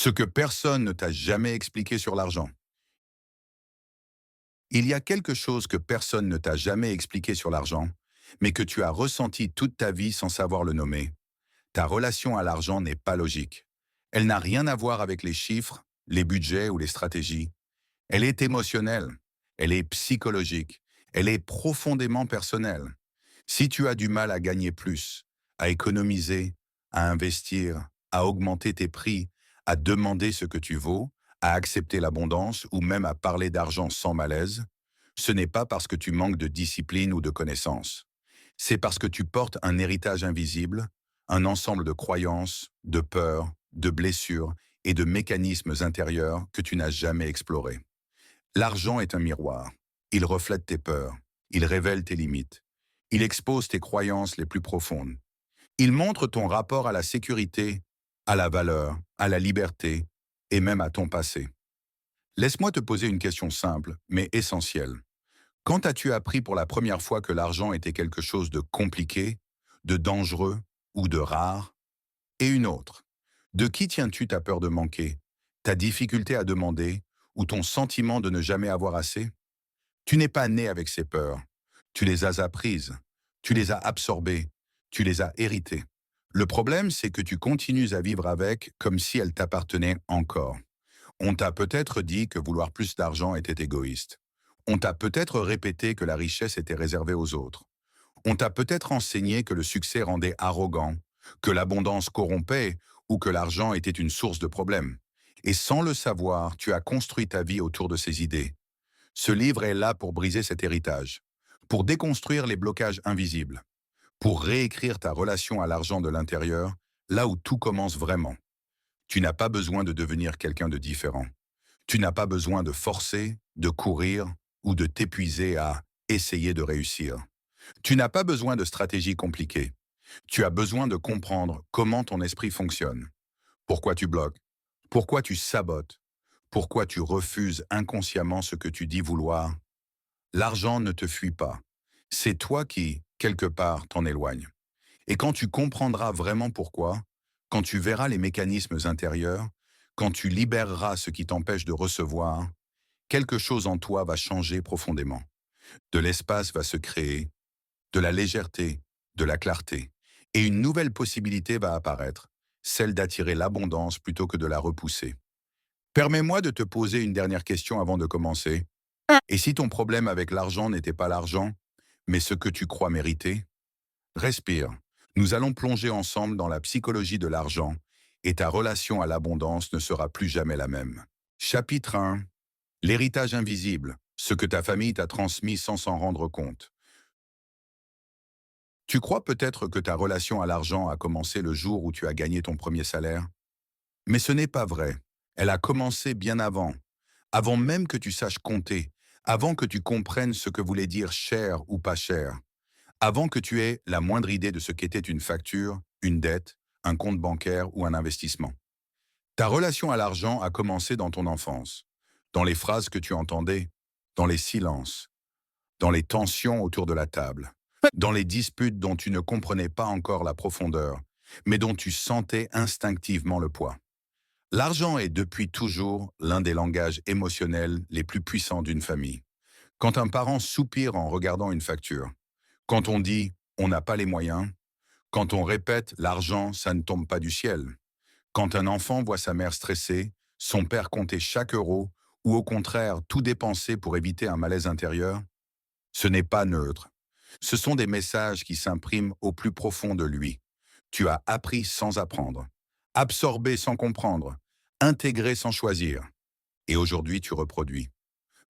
Ce que personne ne t'a jamais expliqué sur l'argent. Il y a quelque chose que personne ne t'a jamais expliqué sur l'argent, mais que tu as ressenti toute ta vie sans savoir le nommer. Ta relation à l'argent n'est pas logique. Elle n'a rien à voir avec les chiffres, les budgets ou les stratégies. Elle est émotionnelle, elle est psychologique, elle est profondément personnelle. Si tu as du mal à gagner plus, à économiser, à investir, à augmenter tes prix, à demander ce que tu vaux, à accepter l'abondance ou même à parler d'argent sans malaise, ce n'est pas parce que tu manques de discipline ou de connaissances. C'est parce que tu portes un héritage invisible, un ensemble de croyances, de peurs, de blessures et de mécanismes intérieurs que tu n'as jamais explorés. L'argent est un miroir. Il reflète tes peurs. Il révèle tes limites. Il expose tes croyances les plus profondes. Il montre ton rapport à la sécurité, à la valeur, à la liberté et même à ton passé. Laisse-moi te poser une question simple, mais essentielle. Quand as-tu appris pour la première fois que l'argent était quelque chose de compliqué, de dangereux ou de rare? Et une autre. De qui tiens-tu ta peur de manquer, ta difficulté à demander ou ton sentiment de ne jamais avoir assez? Tu n'es pas né avec ces peurs. Tu les as apprises, tu les as absorbées, tu les as héritées. Le problème, c'est que tu continues à vivre avec comme si elles t'appartenaient encore. On t'a peut-être dit que vouloir plus d'argent était égoïste. On t'a peut-être répété que la richesse était réservée aux autres. On t'a peut-être enseigné que le succès rendait arrogant, que l'abondance corrompait ou que l'argent était une source de problèmes. Et sans le savoir, tu as construit ta vie autour de ces idées. Ce livre est là pour briser cet héritage, pour déconstruire les blocages invisibles, pour réécrire ta relation à l'argent de l'intérieur, là où tout commence vraiment. Tu n'as pas besoin de devenir quelqu'un de différent. Tu n'as pas besoin de forcer, de courir ou de t'épuiser à essayer de réussir. Tu n'as pas besoin de stratégies compliquées. Tu as besoin de comprendre comment ton esprit fonctionne. Pourquoi tu bloques? Pourquoi tu sabotes? Pourquoi tu refuses inconsciemment ce que tu dis vouloir? L'argent ne te fuit pas. C'est toi qui, quelque part, t'en éloignes. Et quand tu comprendras vraiment pourquoi, quand tu verras les mécanismes intérieurs, quand tu libéreras ce qui t'empêche de recevoir, quelque chose en toi va changer profondément. De l'espace va se créer, de la légèreté, de la clarté. Et une nouvelle possibilité va apparaître, celle d'attirer l'abondance plutôt que de la repousser. Permets-moi de te poser une dernière question avant de commencer. Et si ton problème avec l'argent n'était pas l'argent, mais ce que tu crois mériter? Respire. Nous allons plonger ensemble dans la psychologie de l'argent et ta relation à l'abondance ne sera plus jamais la même. Chapitre 1. L'héritage invisible, ce que ta famille t'a transmis sans s'en rendre compte. Tu crois peut-être que ta relation à l'argent a commencé le jour où tu as gagné ton premier salaire? Mais ce n'est pas vrai. Elle a commencé bien avant, avant même que tu saches compter, avant que tu comprennes ce que voulait dire cher ou pas cher, avant que tu aies la moindre idée de ce qu'était une facture, une dette, un compte bancaire ou un investissement. Ta relation à l'argent a commencé dans ton enfance, dans les phrases que tu entendais, dans les silences, dans les tensions autour de la table, dans les disputes dont tu ne comprenais pas encore la profondeur, mais dont tu sentais instinctivement le poids. L'argent est depuis toujours l'un des langages émotionnels les plus puissants d'une famille. Quand un parent soupire en regardant une facture, quand on dit «on n'a pas les moyens», quand on répète «l'argent, ça ne tombe pas du ciel», quand un enfant voit sa mère stressée, son père compter chaque euro, ou au contraire tout dépenser pour éviter un malaise intérieur, ce n'est pas neutre. Ce sont des messages qui s'impriment au plus profond de lui. Tu as appris sans apprendre, absorbé sans comprendre, intégré sans choisir. Et aujourd'hui, tu reproduis.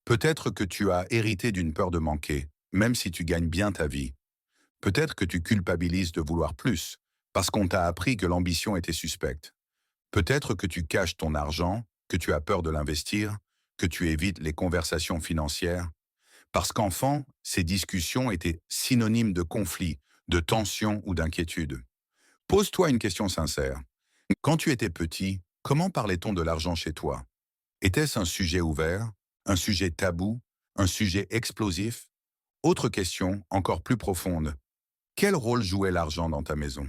Peut-être que tu as hérité d'une peur de manquer, même si tu gagnes bien ta vie. Peut-être que tu culpabilises de vouloir plus, parce qu'on t'a appris que l'ambition était suspecte. Peut-être que tu caches ton argent, que tu as peur de l'investir, que tu évites les conversations financières. Parce qu'enfant, ces discussions étaient synonymes de conflit, de tension ou d'inquiétude. Pose-toi une question sincère. Quand tu étais petit, comment parlait-on de l'argent chez toi? Était-ce un sujet ouvert, un sujet tabou, un sujet explosif? Autre question, encore plus profonde. Quel rôle jouait l'argent dans ta maison?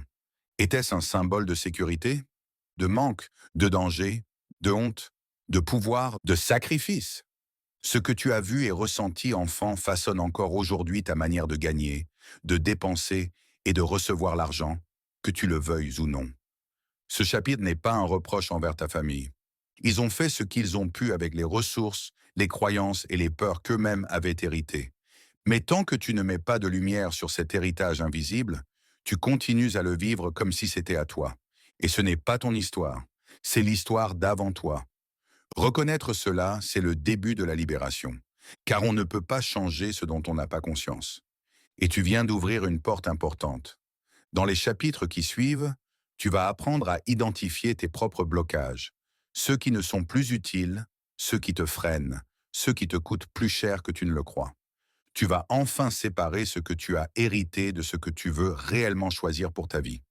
Était-ce un symbole de sécurité, de manque, de danger, de honte, de pouvoir, de sacrifice. Ce que tu as vu et ressenti enfant façonne encore aujourd'hui ta manière de gagner, de dépenser et de recevoir l'argent, que tu le veuilles ou non. Ce chapitre n'est pas un reproche envers ta famille. Ils ont fait ce qu'ils ont pu avec les ressources, les croyances et les peurs qu'eux-mêmes avaient héritées. Mais tant que tu ne mets pas de lumière sur cet héritage invisible, tu continues à le vivre comme si c'était à toi. Et ce n'est pas ton histoire, c'est l'histoire d'avant toi. Reconnaître cela, c'est le début de la libération. Car on ne peut pas changer ce dont on n'a pas conscience. Et tu viens d'ouvrir une porte importante. Dans les chapitres qui suivent, tu vas apprendre à identifier tes propres blocages, ceux qui ne sont plus utiles, ceux qui te freinent, ceux qui te coûtent plus cher que tu ne le crois. Tu vas enfin séparer ce que tu as hérité de ce que tu veux réellement choisir pour ta vie.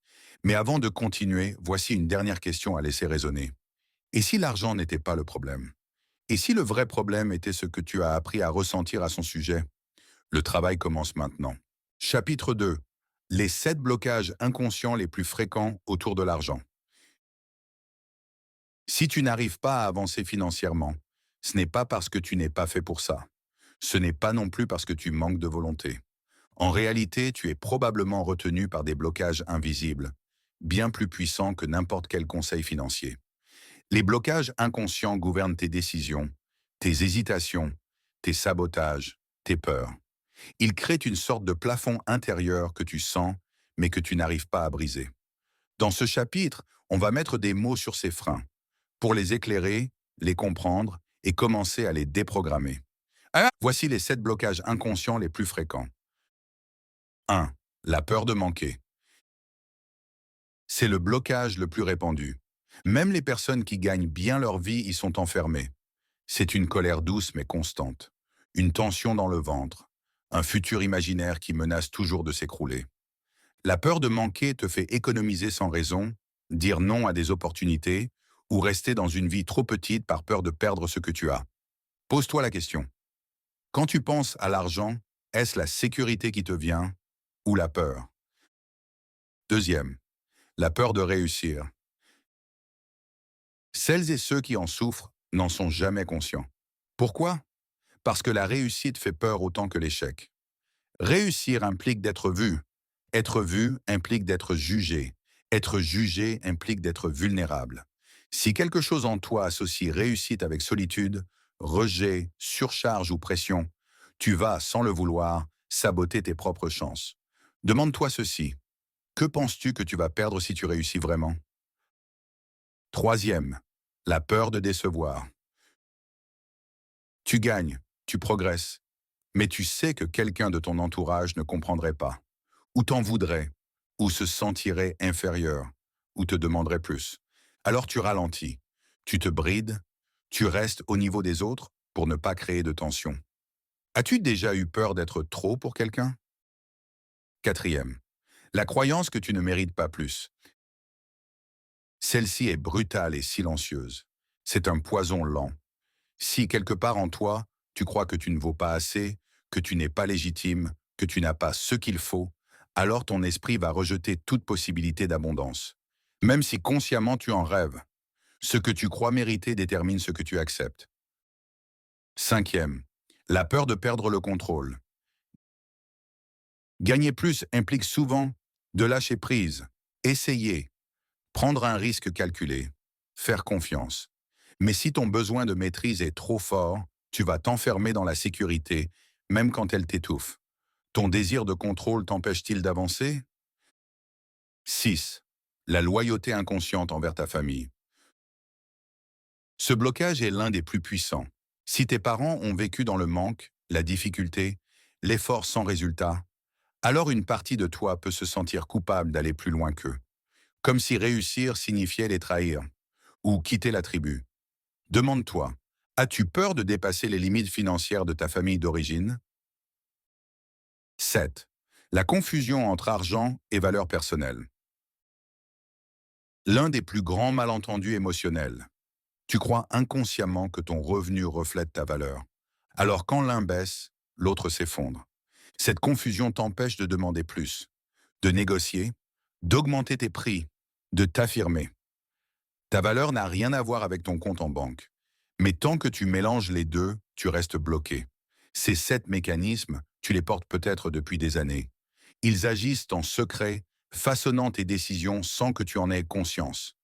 Mais avant de continuer, voici une dernière question à laisser résonner. Et si l'argent n'était pas le problème? Et si le vrai problème était ce que tu as appris à ressentir à son sujet? Le travail commence maintenant. Chapitre 2. Les 7 blocages inconscients les plus fréquents autour de l'argent. Si tu n'arrives pas à avancer financièrement, ce n'est pas parce que tu n'es pas fait pour ça. Ce n'est pas non plus parce que tu manques de volonté. En réalité, tu es probablement retenu par des blocages invisibles, bien plus puissants que n'importe quel conseil financier. Les blocages inconscients gouvernent tes décisions, tes hésitations, tes sabotages, tes peurs. Ils créent une sorte de plafond intérieur que tu sens, mais que tu n'arrives pas à briser. Dans ce chapitre, on va mettre des mots sur ces freins, pour les éclairer, les comprendre et commencer à les déprogrammer. Voici les 7 blocages inconscients les plus fréquents. 1. La peur de manquer. C'est le blocage le plus répandu. Même les personnes qui gagnent bien leur vie y sont enfermées. C'est une colère douce mais constante, une tension dans le ventre, un futur imaginaire qui menace toujours de s'écrouler. La peur de manquer te fait économiser sans raison, dire non à des opportunités ou rester dans une vie trop petite par peur de perdre ce que tu as. Pose-toi la question. Quand tu penses à l'argent, est-ce la sécurité qui te vient ou la peur? Deuxième, la peur de réussir. Celles et ceux qui en souffrent n'en sont jamais conscients. Pourquoi? Parce que la réussite fait peur autant que l'échec. Réussir implique d'être vu. Être vu implique d'être jugé. Être jugé implique d'être vulnérable. Si quelque chose en toi associe réussite avec solitude, rejet, surcharge ou pression, tu vas, sans le vouloir, saboter tes propres chances. Demande-toi ceci. Que penses-tu que tu vas perdre si tu réussis vraiment? Troisième, la peur de décevoir. Tu gagnes, tu progresses, mais tu sais que quelqu'un de ton entourage ne comprendrait pas, ou t'en voudrait, ou se sentirait inférieur, ou te demanderait plus. Alors tu ralentis, tu te brides, tu restes au niveau des autres pour ne pas créer de tension. As-tu déjà eu peur d'être trop pour quelqu'un? Quatrième, la croyance que tu ne mérites pas plus. Celle-ci est brutale et silencieuse. C'est un poison lent. Si quelque part en toi, tu crois que tu ne vaux pas assez, que tu n'es pas légitime, que tu n'as pas ce qu'il faut, alors ton esprit va rejeter toute possibilité d'abondance. Même si consciemment tu en rêves. Ce que tu crois mériter détermine ce que tu acceptes. Cinquième, la peur de perdre le contrôle. Gagner plus implique souvent de lâcher prise, essayer, prendre un risque calculé, faire confiance. Mais si ton besoin de maîtrise est trop fort, tu vas t'enfermer dans la sécurité, même quand elle t'étouffe. Ton désir de contrôle t'empêche-t-il d'avancer? 6. La loyauté inconsciente envers ta famille. Ce blocage est l'un des plus puissants. Si tes parents ont vécu dans le manque, la difficulté, l'effort sans résultat, alors une partie de toi peut se sentir coupable d'aller plus loin qu'eux. Comme si réussir signifiait les trahir ou quitter la tribu. Demande-toi, as-tu peur de dépasser les limites financières de ta famille d'origine? 7. La confusion entre argent et valeur personnelle. L'un des plus grands malentendus émotionnels. Tu crois inconsciemment que ton revenu reflète ta valeur. Alors quand l'un baisse, l'autre s'effondre. Cette confusion t'empêche de demander plus, de négocier, d'augmenter tes prix, de t'affirmer. Ta valeur n'a rien à voir avec ton compte en banque. Mais tant que tu mélanges les deux, tu restes bloqué. Ces 7 mécanismes, tu les portes peut-être depuis des années. Ils agissent en secret, façonnant tes décisions sans que tu en aies conscience.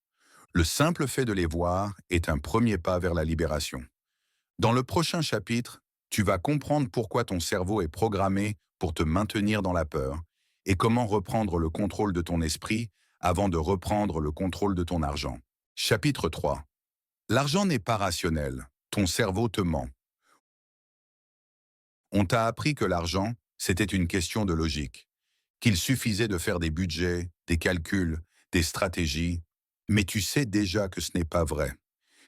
Le simple fait de les voir est un premier pas vers la libération. Dans le prochain chapitre, tu vas comprendre pourquoi ton cerveau est programmé pour te maintenir dans la peur et comment reprendre le contrôle de ton esprit avant de reprendre le contrôle de ton argent. Chapitre 3. L'argent n'est pas rationnel. Ton cerveau te ment. On t'a appris que l'argent, c'était une question de logique, qu'il suffisait de faire des budgets, des calculs, des stratégies, mais tu sais déjà que ce n'est pas vrai.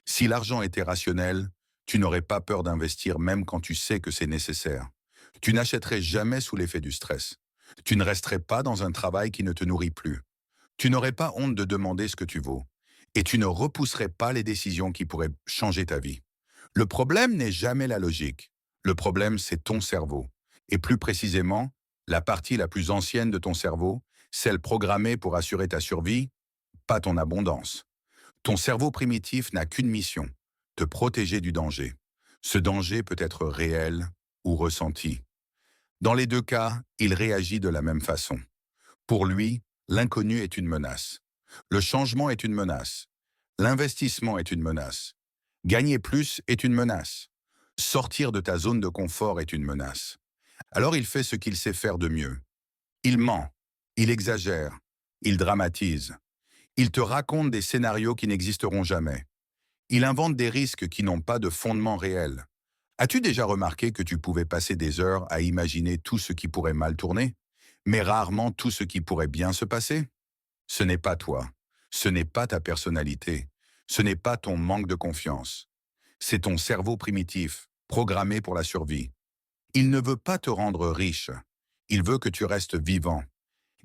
Si l'argent était rationnel, tu n'aurais pas peur d'investir même quand tu sais que c'est nécessaire. Tu n'achèterais jamais sous l'effet du stress. Tu ne resterais pas dans un travail qui ne te nourrit plus. Tu n'aurais pas honte de demander ce que tu vaux. Et tu ne repousserais pas les décisions qui pourraient changer ta vie. Le problème n'est jamais la logique. Le problème, c'est ton cerveau. Et plus précisément, la partie la plus ancienne de ton cerveau, celle programmée pour assurer ta survie, pas ton abondance. Ton cerveau primitif n'a qu'une mission, te protéger du danger. Ce danger peut être réel ou ressenti. Dans les deux cas, il réagit de la même façon. Pour lui, l'inconnu est une menace. Le changement est une menace. L'investissement est une menace. Gagner plus est une menace. Sortir de ta zone de confort est une menace. Alors il fait ce qu'il sait faire de mieux. Il ment, il exagère, il dramatise. Il te raconte des scénarios qui n'existeront jamais. Il invente des risques qui n'ont pas de fondement réel. As-tu déjà remarqué que tu pouvais passer des heures à imaginer tout ce qui pourrait mal tourner, mais rarement tout ce qui pourrait bien se passer? Ce n'est pas toi. Ce n'est pas ta personnalité. Ce n'est pas ton manque de confiance. C'est ton cerveau primitif, programmé pour la survie. Il ne veut pas te rendre riche. Il veut que tu restes vivant.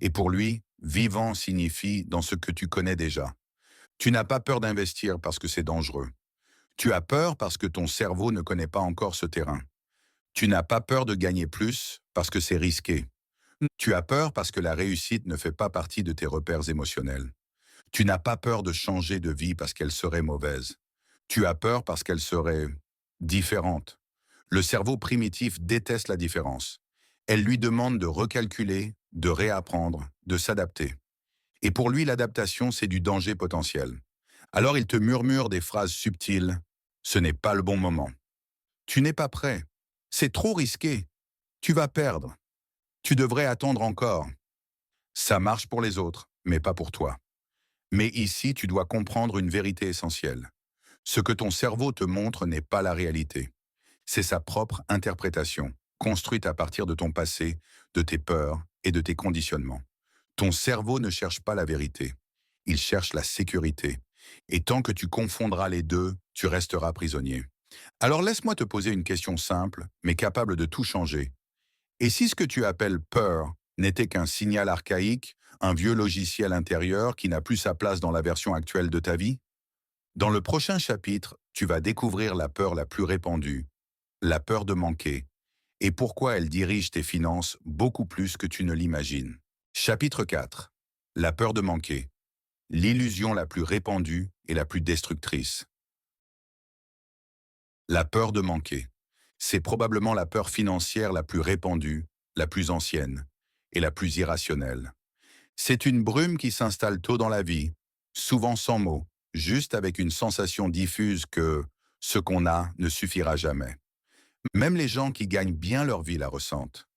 Et pour lui, vivant signifie dans ce que tu connais déjà. Tu n'as pas peur d'investir parce que c'est dangereux. Tu as peur parce que ton cerveau ne connaît pas encore ce terrain. Tu n'as pas peur de gagner plus parce que c'est risqué. Tu as peur parce que la réussite ne fait pas partie de tes repères émotionnels. Tu n'as pas peur de changer de vie parce qu'elle serait mauvaise. Tu as peur parce qu'elle serait différente. Le cerveau primitif déteste la différence. Elle lui demande de recalculer, de réapprendre, de s'adapter. Et pour lui, l'adaptation, c'est du danger potentiel. Alors il te murmure des phrases subtiles. Ce n'est pas le bon moment. Tu n'es pas prêt. C'est trop risqué. Tu vas perdre. Tu devrais attendre encore. Ça marche pour les autres, mais pas pour toi. Mais ici, tu dois comprendre une vérité essentielle. Ce que ton cerveau te montre n'est pas la réalité. C'est sa propre interprétation, construite à partir de ton passé, de tes peurs et de tes conditionnements. Ton cerveau ne cherche pas la vérité. Il cherche la sécurité. Et tant que tu confondras les deux, tu resteras prisonnier. Alors laisse-moi te poser une question simple, mais capable de tout changer. Et si ce que tu appelles peur n'était qu'un signal archaïque, un vieux logiciel intérieur qui n'a plus sa place dans la version actuelle de ta vie? Dans le prochain chapitre, tu vas découvrir la peur la plus répandue, la peur de manquer, et pourquoi elle dirige tes finances beaucoup plus que tu ne l'imagines. Chapitre 4. La peur de manquer. L'illusion la plus répandue et la plus destructrice. La peur de manquer. C'est probablement la peur financière la plus répandue, la plus ancienne et la plus irrationnelle. C'est une brume qui s'installe tôt dans la vie, souvent sans mots, juste avec une sensation diffuse que ce qu'on a ne suffira jamais. Même les gens qui gagnent bien leur vie la ressentent.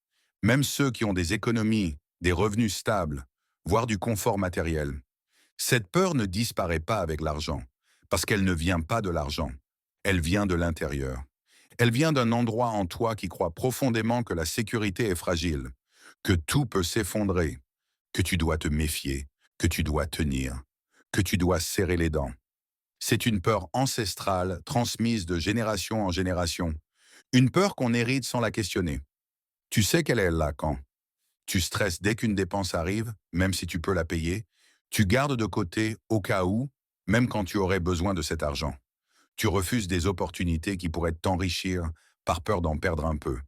Même ceux qui ont des économies, des revenus stables, voire du confort matériel. Cette peur ne disparaît pas avec l'argent, parce qu'elle ne vient pas de l'argent. Elle vient de l'intérieur. Elle vient d'un endroit en toi qui croit profondément que la sécurité est fragile, que tout peut s'effondrer, que tu dois te méfier, que tu dois tenir, que tu dois serrer les dents. C'est une peur ancestrale transmise de génération en génération. Une peur qu'on hérite sans la questionner. Tu sais qu'elle est là quand tu stresses dès qu'une dépense arrive, même si tu peux la payer. Tu gardes de côté au cas où, même quand tu aurais besoin de cet argent. Tu refuses des opportunités qui pourraient t'enrichir par peur d'en perdre un peu.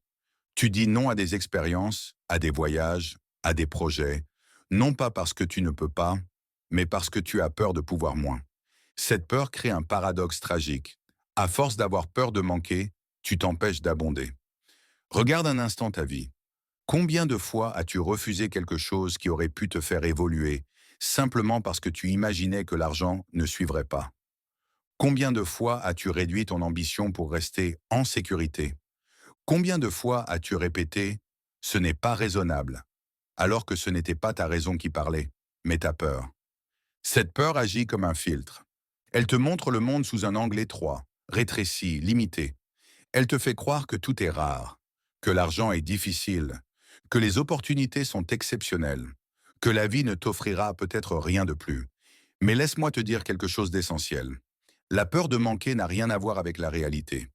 Tu dis non à des expériences, à des voyages, à des projets, non pas parce que tu ne peux pas, mais parce que tu as peur de pouvoir moins. Cette peur crée un paradoxe tragique. À force d'avoir peur de manquer, tu t'empêches d'abonder. Regarde un instant ta vie. Combien de fois as-tu refusé quelque chose qui aurait pu te faire évoluer, simplement parce que tu imaginais que l'argent ne suivrait pas? Combien de fois as-tu réduit ton ambition pour rester en sécurité? Combien de fois as-tu répété ⁇ Ce n'est pas raisonnable ⁇ alors que ce n'était pas ta raison qui parlait, mais ta peur? Cette peur agit comme un filtre. Elle te montre le monde sous un angle étroit, rétréci, limité. Elle te fait croire que tout est rare, que l'argent est difficile, que les opportunités sont exceptionnelles, que la vie ne t'offrira peut-être rien de plus. Mais laisse-moi te dire quelque chose d'essentiel. La peur de manquer n'a rien à voir avec la réalité.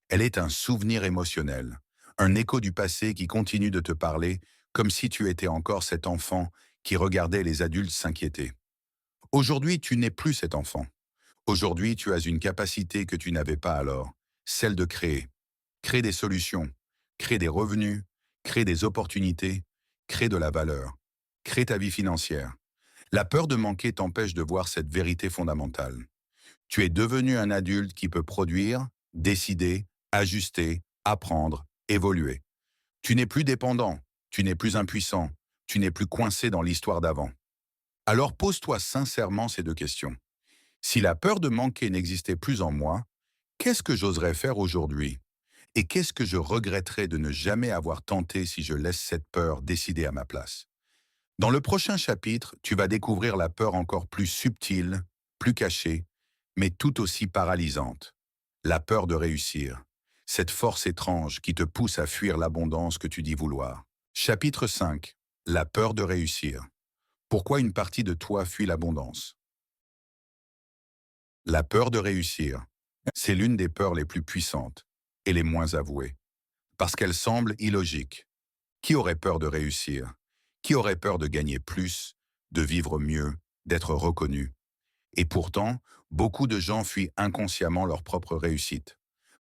Elle est un souvenir émotionnel, un écho du passé qui continue de te parler comme si tu étais encore cet enfant qui regardait les adultes s'inquiéter. Aujourd'hui, tu n'es plus cet enfant. Aujourd'hui, tu as une capacité que tu n'avais pas alors, celle de créer. Créer des solutions, créer des revenus, créer des opportunités, créer de la valeur, créer ta vie financière. La peur de manquer t'empêche de voir cette vérité fondamentale. Tu es devenu un adulte qui peut produire, décider, ajuster, apprendre, évoluer. Tu n'es plus dépendant, tu n'es plus impuissant, tu n'es plus coincé dans l'histoire d'avant. Alors pose-toi sincèrement ces deux questions. Si la peur de manquer n'existait plus en moi, qu'est-ce que j'oserais faire aujourd'hui? Et qu'est-ce que je regretterais de ne jamais avoir tenté si je laisse cette peur décider à ma place? Dans le prochain chapitre, tu vas découvrir la peur encore plus subtile, plus cachée, mais tout aussi paralysante. La peur de réussir. Cette force étrange qui te pousse à fuir l'abondance que tu dis vouloir. Chapitre 5. La peur de réussir. Pourquoi une partie de toi fuit l'abondance? La peur de réussir. C'est l'une des peurs les plus puissantes et les moins avouées, parce qu'elle semble illogique. Qui aurait peur de réussir? Qui aurait peur de gagner plus, de vivre mieux, d'être reconnu? Et pourtant, beaucoup de gens fuient inconsciemment leur propre réussite.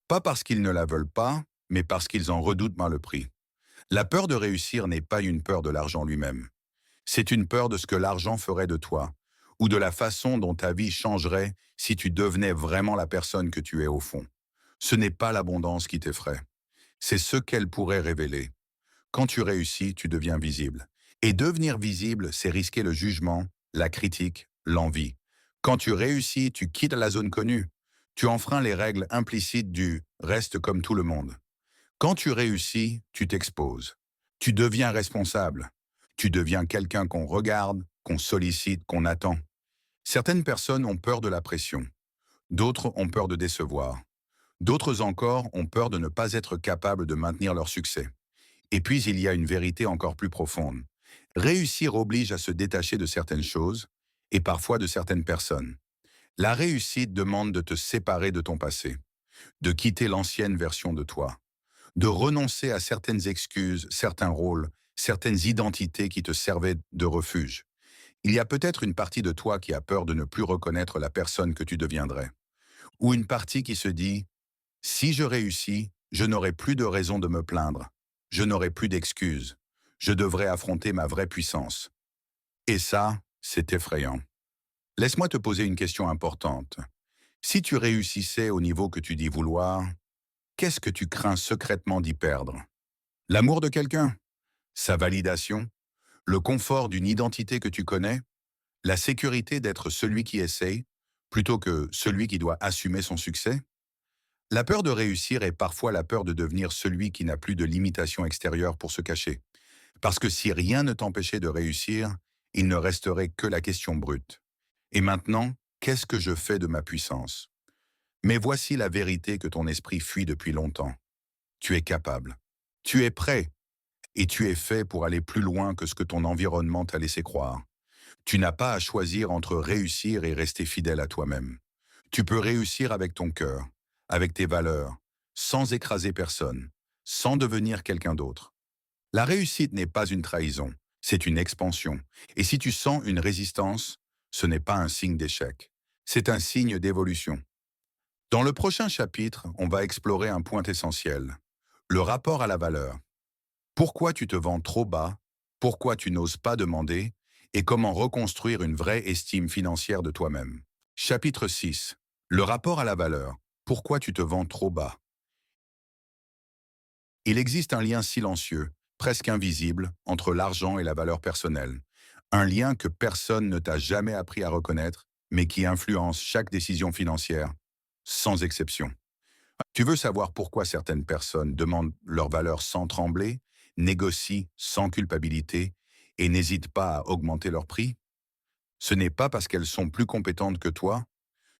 Pas parce qu'ils ne la veulent pas, mais parce qu'ils en redoutent mal le prix. La peur de réussir n'est pas une peur de l'argent lui-même. C'est une peur de ce que l'argent ferait de toi, ou de la façon dont ta vie changerait si tu devenais vraiment la personne que tu es au fond. Ce n'est pas l'abondance qui t'effraie, c'est ce qu'elle pourrait révéler. Quand tu réussis, tu deviens visible. Et devenir visible, c'est risquer le jugement, la critique, l'envie. Quand tu réussis, tu quittes la zone connue. Tu enfreins les règles implicites du « reste comme tout le monde ». Quand tu réussis, tu t'exposes. Tu deviens responsable. Tu deviens quelqu'un qu'on regarde, qu'on sollicite, qu'on attend. Certaines personnes ont peur de la pression. D'autres ont peur de décevoir. D'autres encore ont peur de ne pas être capables de maintenir leur succès. Et puis il y a une vérité encore plus profonde. Réussir oblige à se détacher de certaines choses, et parfois de certaines personnes. La réussite demande de te séparer de ton passé, de quitter l'ancienne version de toi, de renoncer à certaines excuses, certains rôles, certaines identités qui te servaient de refuge. Il y a peut-être une partie de toi qui a peur de ne plus reconnaître la personne que tu deviendrais, ou une partie qui se dit « Si je réussis, je n'aurai plus de raison de me plaindre, je n'aurai plus d'excuses, je devrais affronter ma vraie puissance. » Et ça, c'est effrayant. Laisse-moi te poser une question importante. Si tu réussissais au niveau que tu dis vouloir, qu'est-ce que tu crains secrètement d'y perdre? L'amour de quelqu'un? Sa validation? Le confort d'une identité que tu connais? La sécurité d'être celui qui essaye, plutôt que celui qui doit assumer son succès? La peur de réussir est parfois la peur de devenir celui qui n'a plus de limitation extérieure pour se cacher. Parce que si rien ne t'empêchait de réussir, il ne resterait que la question brute. Et maintenant, qu'est-ce que je fais de ma puissance? Mais voici la vérité que ton esprit fuit depuis longtemps. Tu es capable. Tu es prêt. Et tu es fait pour aller plus loin que ce que ton environnement t'a laissé croire. Tu n'as pas à choisir entre réussir et rester fidèle à toi-même. Tu peux réussir avec ton cœur, avec tes valeurs, sans écraser personne, sans devenir quelqu'un d'autre. La réussite n'est pas une trahison, c'est une expansion. Et si tu sens une résistance, ce n'est pas un signe d'échec, c'est un signe d'évolution. Dans le prochain chapitre, on va explorer un point essentiel, le rapport à la valeur. Pourquoi tu te vends trop bas? Pourquoi tu n'oses pas demander? Et comment reconstruire une vraie estime financière de toi-même? Chapitre 6. Le rapport à la valeur. Pourquoi tu te vends trop bas? Il existe un lien silencieux, presque invisible, entre l'argent et la valeur personnelle. Un lien que personne ne t'a jamais appris à reconnaître, mais qui influence chaque décision financière, sans exception. Tu veux savoir pourquoi certaines personnes demandent leur valeur sans trembler, négocient sans culpabilité et n'hésitent pas à augmenter leur prix? Ce n'est pas parce qu'elles sont plus compétentes que toi,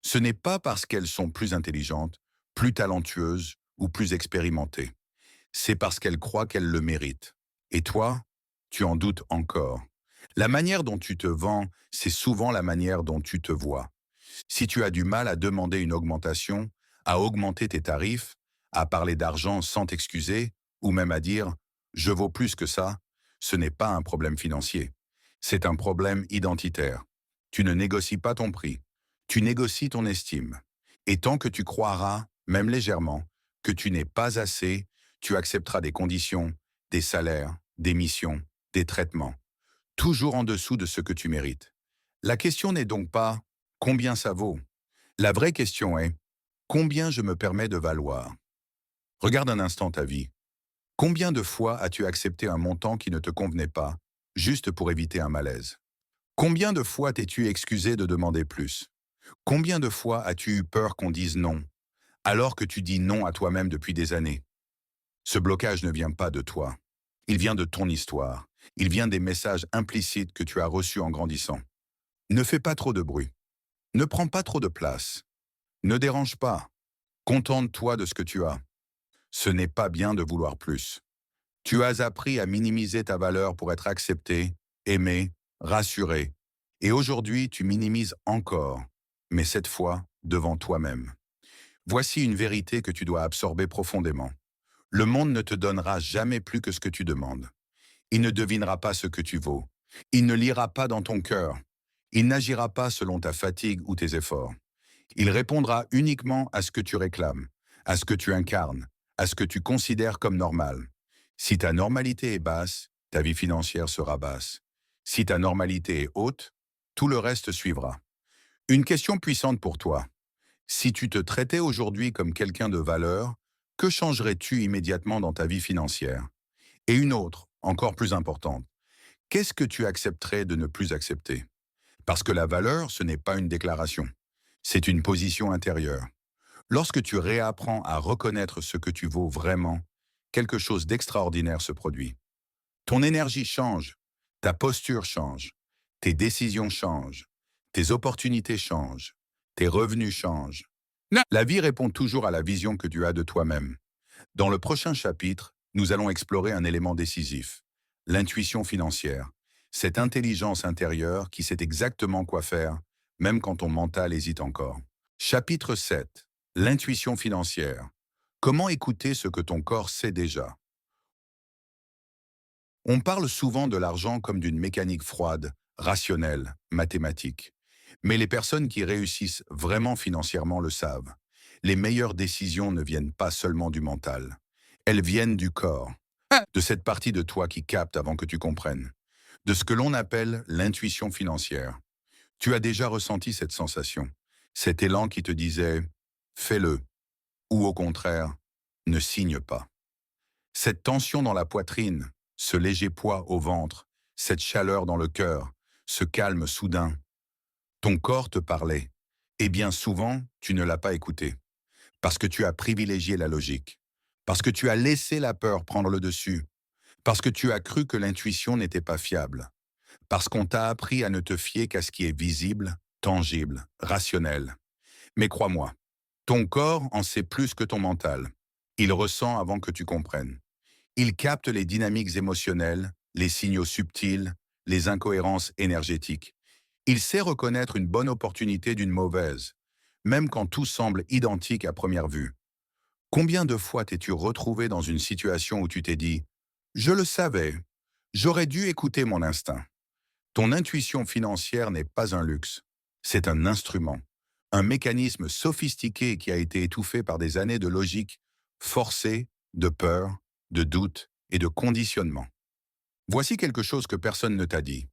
ce n'est pas parce qu'elles sont plus intelligentes, plus talentueuses ou plus expérimentées. C'est parce qu'elles croient qu'elles le méritent. Et toi, tu en doutes encore. La manière dont tu te vends, c'est souvent la manière dont tu te vois. Si tu as du mal à demander une augmentation, à augmenter tes tarifs, à parler d'argent sans t'excuser, ou même à dire «je vaux plus que ça», ce n'est pas un problème financier. C'est un problème identitaire. Tu ne négocies pas ton prix. Tu négocies ton estime. Et tant que tu croiras, même légèrement, que tu n'es pas assez, tu accepteras des conditions, des salaires, des missions, des traitements, toujours en dessous de ce que tu mérites. La question n'est donc pas combien ça vaut. La vraie question est combien je me permets de valoir. Regarde un instant ta vie. Combien de fois as-tu accepté un montant qui ne te convenait pas, juste pour éviter un malaise? Combien de fois t'es-tu excusé de demander plus? Combien de fois as-tu eu peur qu'on dise non, alors que tu dis non à toi-même depuis des années? Ce blocage ne vient pas de toi. Il vient de ton histoire. Il vient des messages implicites que tu as reçus en grandissant. Ne fais pas trop de bruit. Ne prends pas trop de place. Ne dérange pas. Contente-toi de ce que tu as. Ce n'est pas bien de vouloir plus. Tu as appris à minimiser ta valeur pour être accepté, aimé, rassuré. Et aujourd'hui, tu minimises encore, mais cette fois devant toi-même. Voici une vérité que tu dois absorber profondément. Le monde ne te donnera jamais plus que ce que tu demandes. Il ne devinera pas ce que tu vaux. Il ne lira pas dans ton cœur. Il n'agira pas selon ta fatigue ou tes efforts. Il répondra uniquement à ce que tu réclames, à ce que tu incarnes, à ce que tu considères comme normal. Si ta normalité est basse, ta vie financière sera basse. Si ta normalité est haute, tout le reste suivra. Une question puissante pour toi. Si tu te traitais aujourd'hui comme quelqu'un de valeur, que changerais-tu immédiatement dans ta vie financière? Et une autre, encore plus importante. Qu'est-ce que tu accepterais de ne plus accepter? Parce que la valeur, ce n'est pas une déclaration. C'est une position intérieure. Lorsque tu réapprends à reconnaître ce que tu vaux vraiment, quelque chose d'extraordinaire se produit. Ton énergie change, ta posture change, tes décisions changent, tes opportunités changent, tes revenus changent. La vie répond toujours à la vision que tu as de toi-même. Dans le prochain chapitre, nous allons explorer un élément décisif, l'intuition financière, cette intelligence intérieure qui sait exactement quoi faire, même quand ton mental hésite encore. Chapitre 7. L'intuition financière. Comment écouter ce que ton corps sait déjà? On parle souvent de l'argent comme d'une mécanique froide, rationnelle, mathématique. Mais les personnes qui réussissent vraiment financièrement le savent. Les meilleures décisions ne viennent pas seulement du mental. Elles viennent du corps, de cette partie de toi qui capte avant que tu comprennes, de ce que l'on appelle l'intuition financière. Tu as déjà ressenti cette sensation, cet élan qui te disait « fais-le » ou au contraire « ne signe pas ». Cette tension dans la poitrine, ce léger poids au ventre, cette chaleur dans le cœur, ce calme soudain. Ton corps te parlait, et bien souvent, tu ne l'as pas écouté, parce que tu as privilégié la logique, parce que tu as laissé la peur prendre le dessus, parce que tu as cru que l'intuition n'était pas fiable, parce qu'on t'a appris à ne te fier qu'à ce qui est visible, tangible, rationnel. Mais crois-moi, ton corps en sait plus que ton mental. Il ressent avant que tu comprennes. Il capte les dynamiques émotionnelles, les signaux subtils, les incohérences énergétiques. Il sait reconnaître une bonne opportunité d'une mauvaise, même quand tout semble identique à première vue. Combien de fois t'es-tu retrouvé dans une situation où tu t'es dit « Je le savais, j'aurais dû écouter mon instinct ». Ton intuition financière n'est pas un luxe, c'est un instrument, un mécanisme sophistiqué qui a été étouffé par des années de logique forcée, de peur, de doute et de conditionnement. Voici quelque chose que personne ne t'a dit.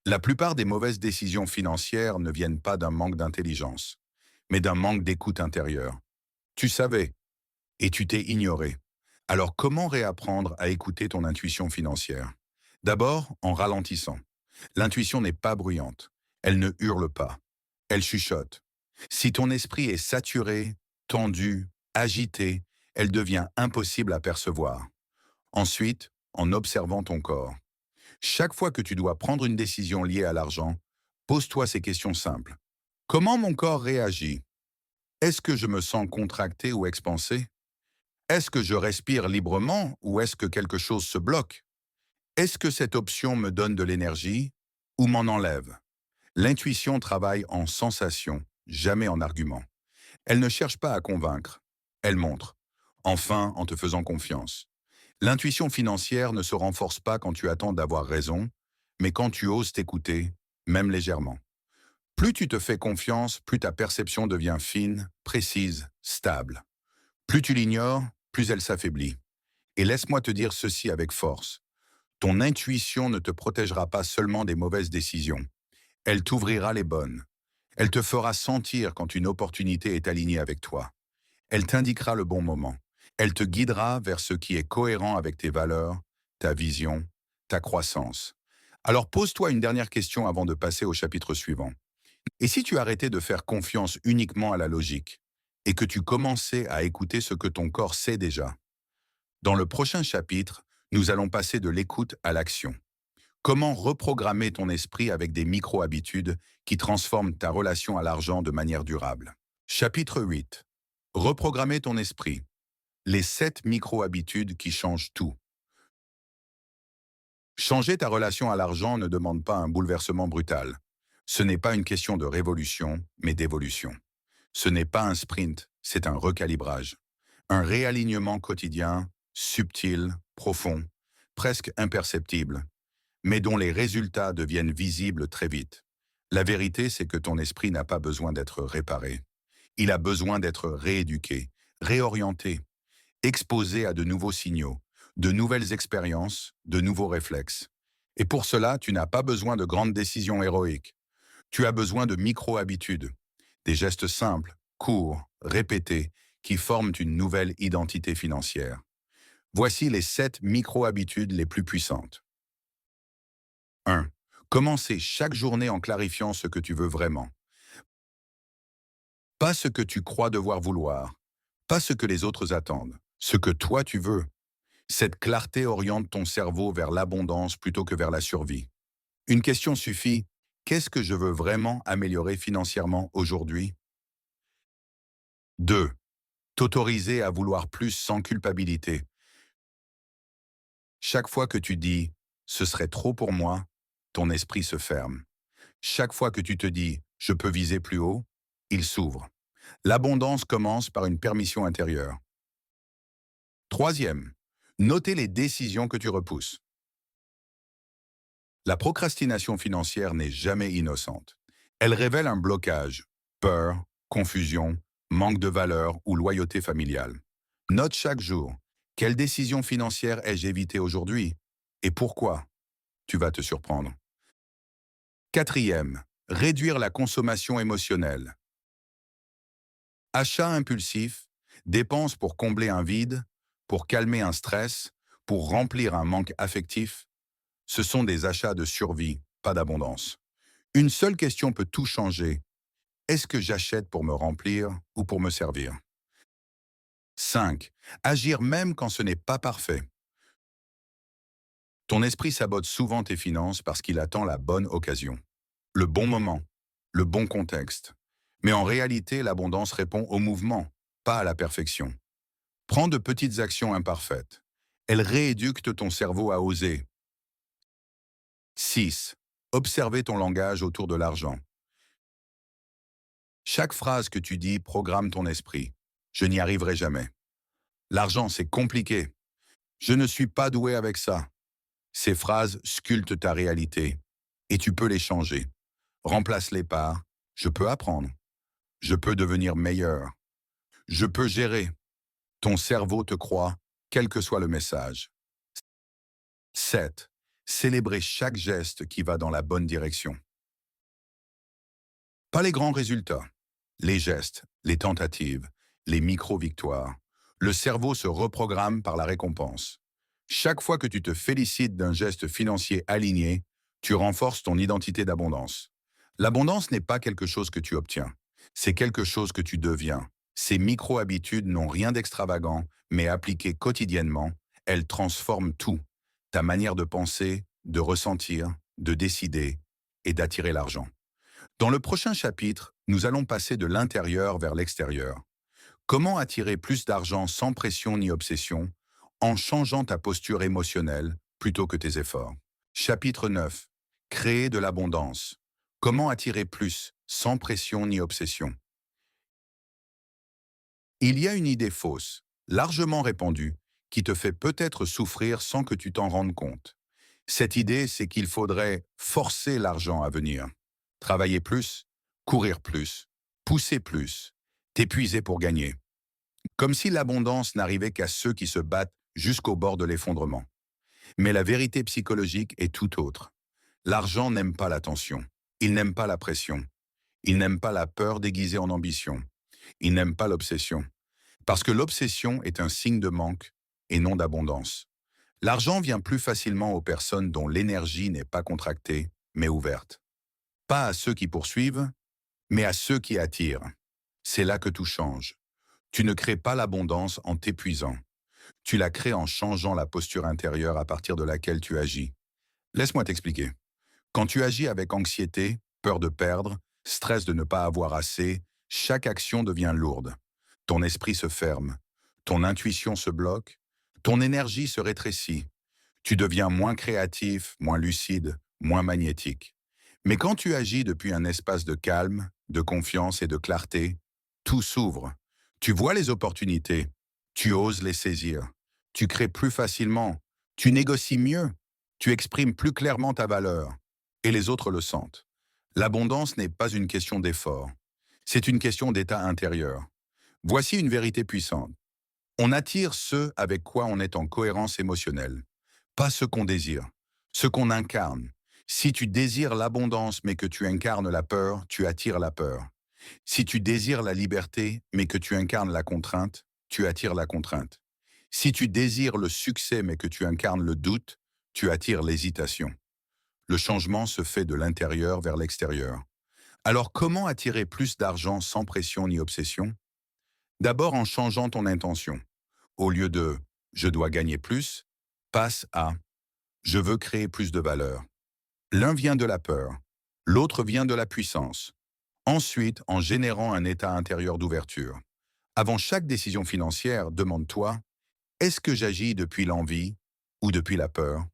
La plupart des mauvaises décisions financières ne viennent pas d'un manque d'intelligence, mais d'un manque d'écoute intérieure. Tu savais, et tu t'es ignoré. Alors comment réapprendre à écouter ton intuition financière? D'abord, en ralentissant. L'intuition n'est pas bruyante. Elle ne hurle pas. Elle chuchote. Si ton esprit est saturé, tendu, agité, elle devient impossible à percevoir. Ensuite, en observant ton corps. Chaque fois que tu dois prendre une décision liée à l'argent, pose-toi ces questions simples. Comment mon corps réagit? Est-ce que je me sens contracté ou expansé? Est-ce que je respire librement ou est-ce que quelque chose se bloque? Est-ce que cette option me donne de l'énergie ou m'en enlève? L'intuition travaille en sensation, jamais en argument. Elle ne cherche pas à convaincre, elle montre. Enfin, en te faisant confiance. L'intuition financière ne se renforce pas quand tu attends d'avoir raison, mais quand tu oses t'écouter, même légèrement. Plus tu te fais confiance, plus ta perception devient fine, précise, stable. Plus tu l'ignores, plus elle s'affaiblit. Et laisse-moi te dire ceci avec force. Ton intuition ne te protégera pas seulement des mauvaises décisions. Elle t'ouvrira les bonnes. Elle te fera sentir quand une opportunité est alignée avec toi. Elle t'indiquera le bon moment. Elle te guidera vers ce qui est cohérent avec tes valeurs, ta vision, ta croissance. Alors pose-toi une dernière question avant de passer au chapitre suivant. Et si tu arrêtais de faire confiance uniquement à la logique et que tu commençais à écouter ce que ton corps sait déjà? Dans le prochain chapitre, nous allons passer de l'écoute à l'action. Comment reprogrammer ton esprit avec des micro-habitudes qui transforment ta relation à l'argent de manière durable? Chapitre 8. Reprogrammer ton esprit. Les 7 micro-habitudes qui changent tout. Changer ta relation à l'argent ne demande pas un bouleversement brutal. Ce n'est pas une question de révolution, mais d'évolution. Ce n'est pas un sprint, c'est un recalibrage. Un réalignement quotidien, subtil, profond, presque imperceptible, mais dont les résultats deviennent visibles très vite. La vérité, c'est que ton esprit n'a pas besoin d'être réparé. Il a besoin d'être rééduqué, réorienté, exposé à de nouveaux signaux, de nouvelles expériences, de nouveaux réflexes. Et pour cela, tu n'as pas besoin de grandes décisions héroïques. Tu as besoin de micro-habitudes, des gestes simples, courts, répétés, qui forment une nouvelle identité financière. Voici les 7 micro-habitudes les plus puissantes. 1. Commencer chaque journée en clarifiant ce que tu veux vraiment. Pas ce que tu crois devoir vouloir, pas ce que les autres attendent, ce que toi tu veux. Cette clarté oriente ton cerveau vers l'abondance plutôt que vers la survie. Une question suffit, qu'est-ce que je veux vraiment améliorer financièrement aujourd'hui? 2. T'autoriser à vouloir plus sans culpabilité. Chaque fois que tu dis « ce serait trop pour moi », ton esprit se ferme. Chaque fois que tu te dis « je peux viser plus haut », il s'ouvre. L'abondance commence par une permission intérieure. 3. Noter les décisions que tu repousses. La procrastination financière n'est jamais innocente. Elle révèle un blocage, peur, confusion, manque de valeur ou loyauté familiale. Note chaque jour, quelle décision financière ai-je évité aujourd'hui et pourquoi? Tu vas te surprendre. 4. Réduire la consommation émotionnelle. Achat impulsif, dépenses pour combler un vide, pour calmer un stress, pour remplir un manque affectif, ce sont des achats de survie, pas d'abondance. Une seule question peut tout changer. Est-ce que j'achète pour me remplir ou pour me servir? 5. Agir même quand ce n'est pas parfait. Ton esprit sabote souvent tes finances parce qu'il attend la bonne occasion, le bon moment, le bon contexte. Mais en réalité, l'abondance répond au mouvement, pas à la perfection. Prends de petites actions imparfaites. Elles rééduquent ton cerveau à oser. 6. Observer ton langage autour de l'argent. Chaque phrase que tu dis programme ton esprit. Je n'y arriverai jamais. L'argent, c'est compliqué. Je ne suis pas doué avec ça. Ces phrases sculptent ta réalité et tu peux les changer. Remplace-les par « je peux apprendre »,« je peux devenir meilleur »,« je peux gérer ». Ton cerveau te croit, quel que soit le message. 7. Célébrez chaque geste qui va dans la bonne direction. Pas les grands résultats, les gestes, les tentatives, les micro-victoires. Le cerveau se reprogramme par la récompense. Chaque fois que tu te félicites d'un geste financier aligné, tu renforces ton identité d'abondance. L'abondance n'est pas quelque chose que tu obtiens, c'est quelque chose que tu deviens. Ces micro-habitudes n'ont rien d'extravagant, mais appliquées quotidiennement, elles transforment tout. Ta manière de penser, de ressentir, de décider et d'attirer l'argent. Dans le prochain chapitre, nous allons passer de l'intérieur vers l'extérieur. Comment attirer plus d'argent sans pression ni obsession, en changeant ta posture émotionnelle plutôt que tes efforts. Chapitre 9. Créer de l'abondance. Comment attirer plus sans pression ni obsession. Il y a une idée fausse, largement répandue, qui te fait peut-être souffrir sans que tu t'en rendes compte. Cette idée, c'est qu'il faudrait forcer l'argent à venir. Travailler plus, courir plus, pousser plus, t'épuiser pour gagner. Comme si l'abondance n'arrivait qu'à ceux qui se battent jusqu'au bord de l'effondrement. Mais la vérité psychologique est tout autre. L'argent n'aime pas la tension, il n'aime pas la pression, il n'aime pas la peur déguisée en ambition, il n'aime pas l'obsession. Parce que l'obsession est un signe de manque et non d'abondance. L'argent vient plus facilement aux personnes dont l'énergie n'est pas contractée, mais ouverte. Pas à ceux qui poursuivent, mais à ceux qui attirent. C'est là que tout change. Tu ne crées pas l'abondance en t'épuisant. Tu la crées en changeant la posture intérieure à partir de laquelle tu agis. Laisse-moi t'expliquer. Quand tu agis avec anxiété, peur de perdre, stress de ne pas avoir assez, chaque action devient lourde. Ton esprit se ferme, ton intuition se bloque, ton énergie se rétrécit. Tu deviens moins créatif, moins lucide, moins magnétique. Mais quand tu agis depuis un espace de calme, de confiance et de clarté, tout s'ouvre. Tu vois les opportunités, tu oses les saisir, tu crées plus facilement, tu négocies mieux, tu exprimes plus clairement ta valeur, et les autres le sentent. L'abondance n'est pas une question d'effort, c'est une question d'état intérieur. Voici une vérité puissante. On attire ce avec quoi on est en cohérence émotionnelle, pas ce qu'on désire, ce qu'on incarne. Si tu désires l'abondance mais que tu incarnes la peur, tu attires la peur. Si tu désires la liberté mais que tu incarnes la contrainte, tu attires la contrainte. Si tu désires le succès mais que tu incarnes le doute, tu attires l'hésitation. Le changement se fait de l'intérieur vers l'extérieur. Alors comment attirer plus d'argent sans pression ni obsession? D'abord en changeant ton intention. Au lieu de « je dois gagner plus », passe à « je veux créer plus de valeur ». L'un vient de la peur, l'autre vient de la puissance. Ensuite, en générant un état intérieur d'ouverture. Avant chaque décision financière, demande-toi « est-ce que j'agis depuis l'envie ou depuis la peur?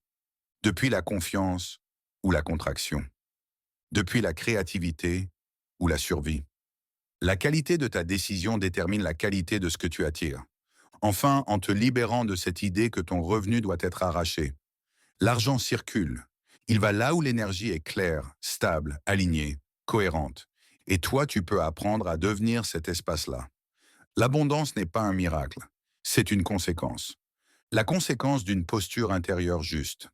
Depuis la confiance ou la contraction? Depuis la créativité ou la survie ?» La qualité de ta décision détermine la qualité de ce que tu attires. Enfin, en te libérant de cette idée que ton revenu doit être arraché. L'argent circule. Il va là où l'énergie est claire, stable, alignée, cohérente. Et toi, tu peux apprendre à devenir cet espace-là. L'abondance n'est pas un miracle, c'est une conséquence. La conséquence d'une posture intérieure juste.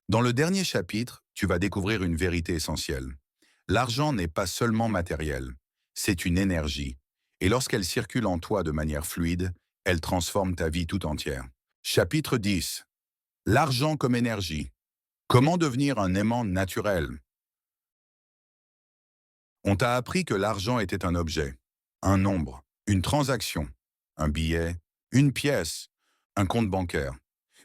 Dans le dernier chapitre, tu vas découvrir une vérité essentielle. L'argent n'est pas seulement matériel, c'est une énergie. Et lorsqu'elle circule en toi de manière fluide, elle transforme ta vie tout entière. Chapitre 10. L'argent comme énergie. Comment devenir un aimant naturel? On t'a appris que l'argent était un objet, un nombre, une transaction, un billet, une pièce, un compte bancaire.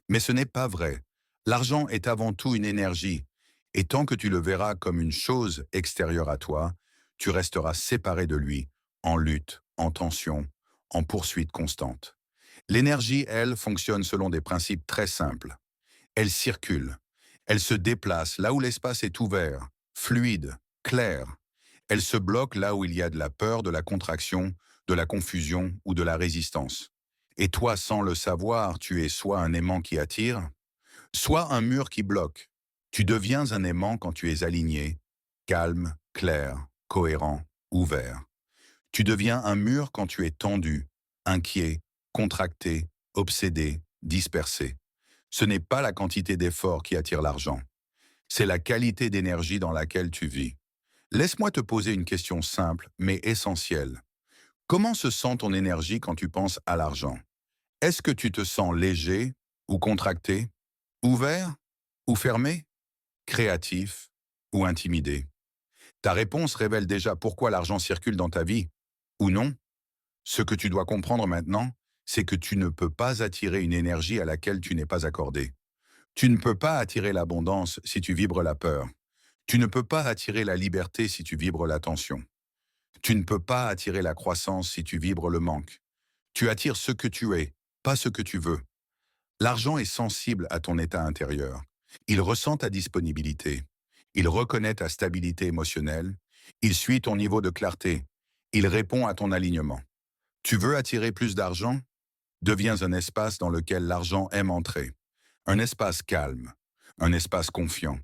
Mais ce n'est pas vrai. L'argent est avant tout une énergie, et tant que tu le verras comme une chose extérieure à toi, tu resteras séparé de lui, en lutte, en tension, en poursuite constante. L'énergie, elle, fonctionne selon des principes très simples. Elle circule, elle se déplace là où l'espace est ouvert, fluide, clair. Elle se bloque là où il y a de la peur, de la contraction, de la confusion ou de la résistance. Et toi, sans le savoir, tu es soit un aimant qui attire, soit un mur qui bloque. Tu deviens un aimant quand tu es aligné, calme, clair, cohérent, ouvert. Tu deviens un mur quand tu es tendu, inquiet, contracté, obsédé, dispersé. Ce n'est pas la quantité d'efforts qui attire l'argent, c'est la qualité d'énergie dans laquelle tu vis. Laisse-moi te poser une question simple, mais essentielle. Comment se sent ton énergie quand tu penses à l'argent? Est-ce que tu te sens léger ou contracté, ouvert ou fermé, créatif ou intimidé? Ta réponse révèle déjà pourquoi l'argent circule dans ta vie, ou non. Ce que tu dois comprendre maintenant, c'est que tu ne peux pas attirer une énergie à laquelle tu n'es pas accordé. Tu ne peux pas attirer l'abondance si tu vibres la peur. Tu ne peux pas attirer la liberté si tu vibres la tension. Tu ne peux pas attirer la croissance si tu vibres le manque. Tu attires ce que tu es, pas ce que tu veux. L'argent est sensible à ton état intérieur. Il ressent ta disponibilité. Il reconnaît ta stabilité émotionnelle. Il suit ton niveau de clarté. Il répond à ton alignement. Tu veux attirer plus d'argent? Deviens un espace dans lequel l'argent aime entrer. Un espace calme. Un espace confiant.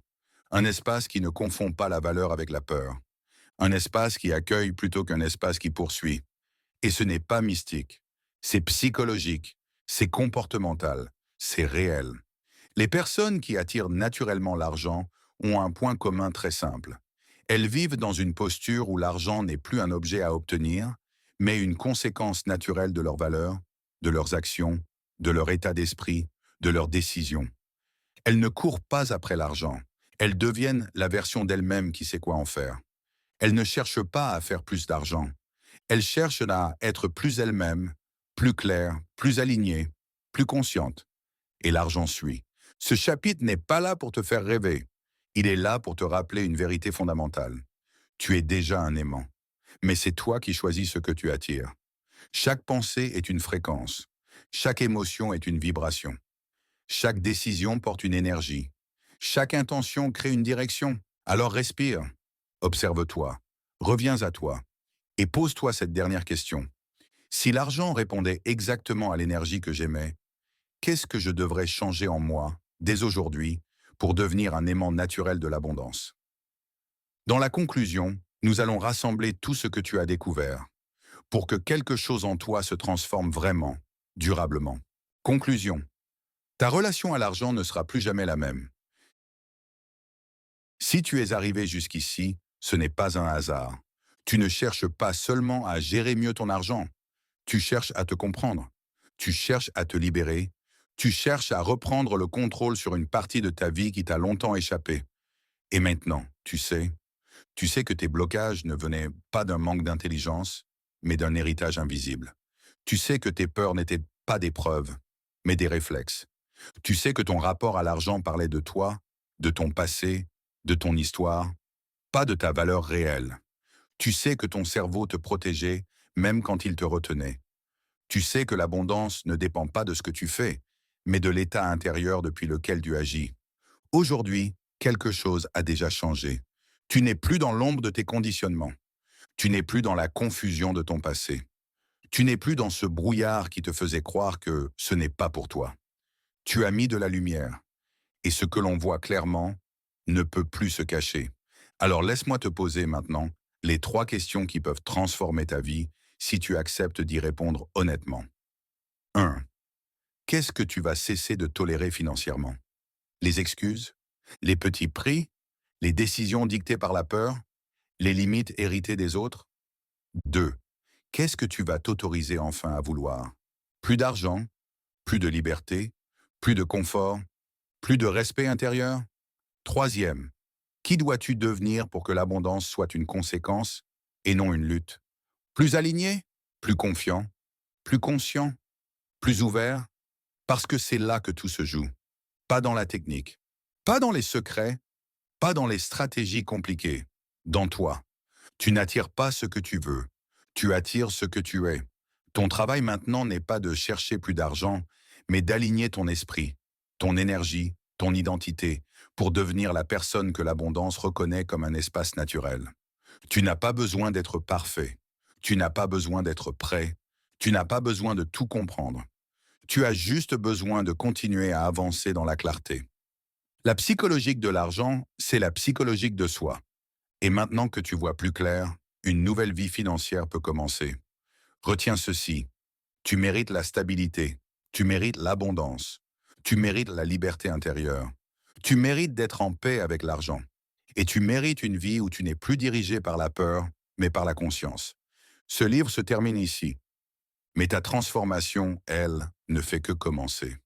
Un espace qui ne confond pas la valeur avec la peur. Un espace qui accueille plutôt qu'un espace qui poursuit. Et ce n'est pas mystique. C'est psychologique. C'est comportemental. C'est réel. Les personnes qui attirent naturellement l'argent ont un point commun très simple. Elles vivent dans une posture où l'argent n'est plus un objet à obtenir, mais une conséquence naturelle de leurs valeurs, de leurs actions, de leur état d'esprit, de leurs décisions. Elles ne courent pas après l'argent. Elles deviennent la version d'elles-mêmes qui sait quoi en faire. Elles ne cherchent pas à faire plus d'argent. Elles cherchent à être plus elles-mêmes, plus claires, plus alignées, plus conscientes. Et l'argent suit. Ce chapitre n'est pas là pour te faire rêver. Il est là pour te rappeler une vérité fondamentale. Tu es déjà un aimant. Mais c'est toi qui choisis ce que tu attires. Chaque pensée est une fréquence. Chaque émotion est une vibration. Chaque décision porte une énergie. Chaque intention crée une direction. Alors respire. Observe-toi. Reviens à toi. Et pose-toi cette dernière question. Si l'argent répondait exactement à l'énergie que j'aimais, qu'est-ce que je devrais changer en moi, dès aujourd'hui, pour devenir un aimant naturel de l'abondance? Dans la conclusion, nous allons rassembler tout ce que tu as découvert, pour que quelque chose en toi se transforme vraiment, durablement. Conclusion. Ta relation à l'argent ne sera plus jamais la même. Si tu es arrivé jusqu'ici, ce n'est pas un hasard. Tu ne cherches pas seulement à gérer mieux ton argent, tu cherches à te comprendre, tu cherches à te libérer, tu cherches à reprendre le contrôle sur une partie de ta vie qui t'a longtemps échappé. Et maintenant, tu sais que tes blocages ne venaient pas d'un manque d'intelligence, mais d'un héritage invisible. Tu sais que tes peurs n'étaient pas des preuves, mais des réflexes. Tu sais que ton rapport à l'argent parlait de toi, de ton passé, de ton histoire, pas de ta valeur réelle. Tu sais que ton cerveau te protégeait même quand il te retenait. Tu sais que l'abondance ne dépend pas de ce que tu fais, mais de l'état intérieur depuis lequel tu agis. Aujourd'hui, quelque chose a déjà changé. Tu n'es plus dans l'ombre de tes conditionnements. Tu n'es plus dans la confusion de ton passé. Tu n'es plus dans ce brouillard qui te faisait croire que ce n'est pas pour toi. Tu as mis de la lumière, et ce que l'on voit clairement ne peut plus se cacher. Alors laisse-moi te poser maintenant les 3 questions qui peuvent transformer ta vie si tu acceptes d'y répondre honnêtement. 1. Qu'est-ce que tu vas cesser de tolérer financièrement? Les excuses? Les petits prix? Les décisions dictées par la peur? Les limites héritées des autres? 2. Qu'est-ce que tu vas t'autoriser enfin à vouloir? Plus d'argent? Plus de liberté? Plus de confort? Plus de respect intérieur? Troisième, qui dois-tu devenir pour que l'abondance soit une conséquence et non une lutte? Plus aligné? Plus confiant? Plus conscient? Plus ouvert? Parce que c'est là que tout se joue. Pas dans la technique. Pas dans les secrets. Pas dans les stratégies compliquées. Dans toi. Tu n'attires pas ce que tu veux. Tu attires ce que tu es. Ton travail maintenant n'est pas de chercher plus d'argent, mais d'aligner ton esprit, ton énergie, ton identité, pour devenir la personne que l'abondance reconnaît comme un espace naturel. Tu n'as pas besoin d'être parfait. Tu n'as pas besoin d'être prêt. Tu n'as pas besoin de tout comprendre. Tu as juste besoin de continuer à avancer dans la clarté. La psychologique de l'argent, c'est la psychologique de soi. Et maintenant que tu vois plus clair, une nouvelle vie financière peut commencer. Retiens ceci. Tu mérites la stabilité. Tu mérites l'abondance. Tu mérites la liberté intérieure. Tu mérites d'être en paix avec l'argent. Et tu mérites une vie où tu n'es plus dirigé par la peur, mais par la conscience. Ce livre se termine ici. Mais ta transformation, elle, ne fait que commencer.